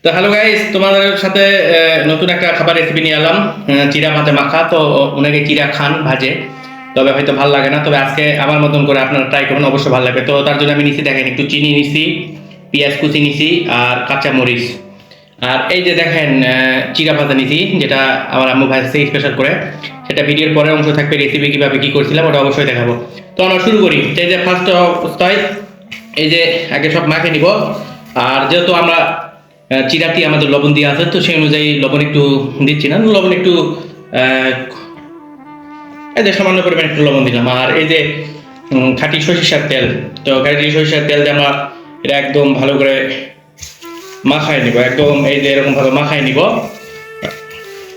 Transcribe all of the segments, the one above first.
তো hello guys, তোমাদের সাথে নতুন একটা খাবার রেসিপি নিয়ে এলাম। চিড়া ভাতে মাখা। তো অনেকে চিড়া খান ভাজে, তবে হয়তো ভালো লাগে না। তবে আজকে আমার মতন করে আপনারা ট্রাই করবেন, অবশ্যই ভালো লাগবে। তো তার জন্য আমি নিছি, দেখেন, একটু চিনি নিছি, পেঁয়াজ কুচি নিছি, আর কাঁচা মরিচ। আর এই যে দেখেন, চিড়া ভাজা নিছি, যেটা আমার আম্মু ভাজছে স্পেশাল করে। সেটা ভিডিওর পরের অংশ থাকবে, রেসিপি কিভাবে কি করছিলাম ওটা অবশ্যই দেখাবো। তো আমরা শুরু করি। এই যে ফার্স্ট অবস্থায় এই যে আগে সব মাখে নিব। আর যেহেতু আমরা চিরাটি আমাদের লবণ দিয়ে আছে, তো সেই অনুযায়ী লবণ একটু দিচ্ছি না, লবণ একটু এই যে সামান্য পরিমাণ একটু লবণ দিলাম। আর এই যে খাঁটি সরিষার তেল, তো খাঁটি সরিষার তেল দিয়ে আমরা এটা একদম ভালো করে মাখায় নিব। একদম এই যে এরকম ভাবে মাখায় নিব।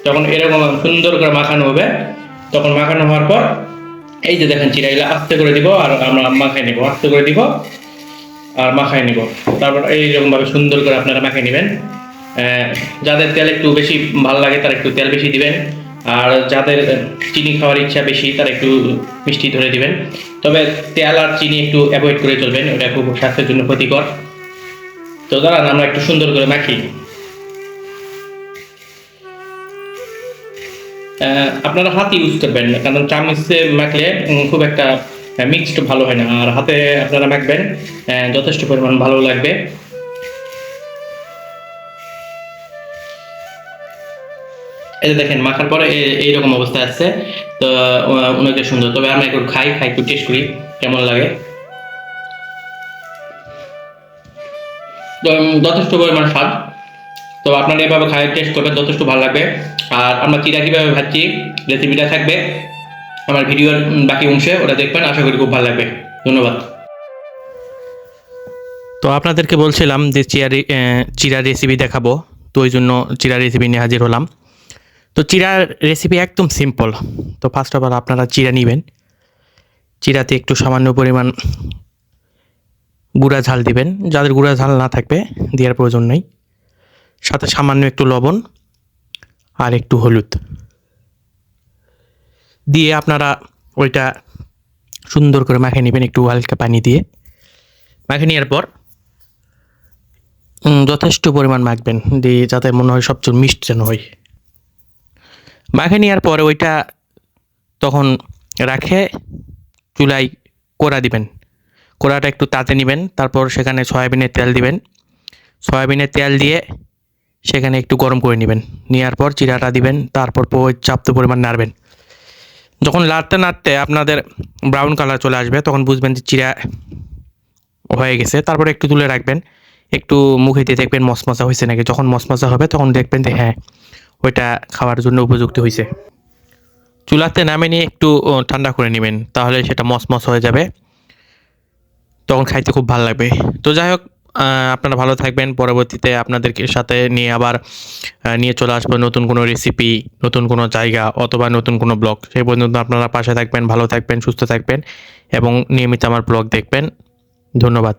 যখন এরকম সুন্দর করে মাখানো হবে, তখন মাখানো হওয়ার পর এই যে দেখেন চিরাইলা আস্তে করে দিব, আর আমরা মাখায় নিব, আস্তে করে দিব আর মাখায় নিব। তারপর এইরকম ভাবে সুন্দর করে আপনারা মাখিয়ে নেবেন। যাদের তেল একটু বেশি ভালো লাগে তারা একটু তেল বেশি দিবেন, আর যাদের চিনি খাওয়ার ইচ্ছা বেশি তারা একটু মিষ্টি ধরে দিবেন। তবে তেল আর চিনি একটু অ্যাভয়েড করে চলবেন, ওটা খুব স্বাস্থ্যের জন্য ক্ষতিকর। তো দাঁড়ান, আমরা একটু সুন্দর করে মাখি। আপনারা হাত ইউজ করবেন, কারণ চামচে মাখলে খুব একটা মিক্সড ভালো হয় না। আর হাতে আপনারা মাখবেন, যথেষ্ট পরিমাণ ভালো লাগবে। এই যে দেখেন মাখার পরে এইরকম অবস্থা আসছে। তো অনেক সুন্দর। তবে আমরা একটু খাই খাই একটু টেস্ট করি কেমন লাগে। তো যথেষ্ট পরিমাণ স্বাদ। তো আপনারা এভাবে খাই টেস্ট করবেন, যথেষ্ট ভালো লাগবে। আর আমরা চিরা কীভাবে ভাজছি রেসিপিটা থাকবে আমার ভিডিওর বাকি অংশে, ওটা দেখবেন, আশা করি খুব ভালো লাগবে। ধন্যবাদ। তো আপনাদেরকে বলছিলাম যে চিরা রেসিপি দেখাবো, তো ওই জন্য চিরা রেসিপি নিয়ে হাজির হলাম। তো চিরার রেসিপি একদম সিম্পল। তো ফার্স্ট অফ অল আপনারা চিরা নেবেন। চিরাতে একটু সামান্য পরিমাণ গুঁড়া ঝাল দিবেন, যাদের গুঁড়া ঝাল না থাকবে দেওয়ার প্রয়োজন নেই। সাথে সামান্য একটু লবণ আর একটু হলুদ দিয়ে আপনারা ওইটা সুন্দর করে মাখিয়ে নেবেন, একটু হালকা পানি দিয়ে। মাখিয়ে নেওয়ার পর যথেষ্ট পরিমাণ মাখবেন, দিয়ে যাতে মনে হয় সবচেয়ে মিষ্টি যেন হয়। মাখিয়ে নেওয়ার পরে ওইটা তখন রাখে চুলায় কোড়া দিবেন। কোড়াটা একটু তাতে নেবেন, তারপর সেখানে সয়াবিনের তেল দিবেন। সয়াবিনের তেল দিয়ে সেখানে একটু গরম করে নেবেন। নেওয়ার পর চিরাটা দিবেন, তারপর চাপ্ত পরিমাণ নাড়বেন। যখন নাড়তে নাড়তে আপনাদের ব্রাউন কালার চলে আসবে, তখন বুঝবেন যে চিরা হয়ে গেছে। তারপরে একটু তুলে রাখবেন, একটু মুখে দিয়ে দেখবেন মশমশা হয়েছে নাকি। যখন মশমশা হবে তখন দেখবেন যে হ্যাঁ, ওইটা খাওয়ার জন্য উপযুক্ত হয়েছে। চুলাতে নামিয়ে নিয়ে একটু ঠান্ডা করে নেবেন, তাহলে সেটা মসমস হয়ে যাবে, তখন খাইতে খুব ভালো লাগবে। তো যাই হোক, আপনারা ভালো থাকবেন। পরবর্তীতে আপনাদেরকে সাথে নিয়ে আবার নিয়ে চলে আসবো নতুন কোনো রেসিপি, নতুন কোনো জায়গা, অথবা নতুন কোনো ব্লগ। সেই পর্যন্ত আপনারা পাশে থাকবেন, ভালো থাকবেন, সুস্থ থাকবেন এবং নিয়মিত আমার ব্লগ দেখবেন। ধন্যবাদ।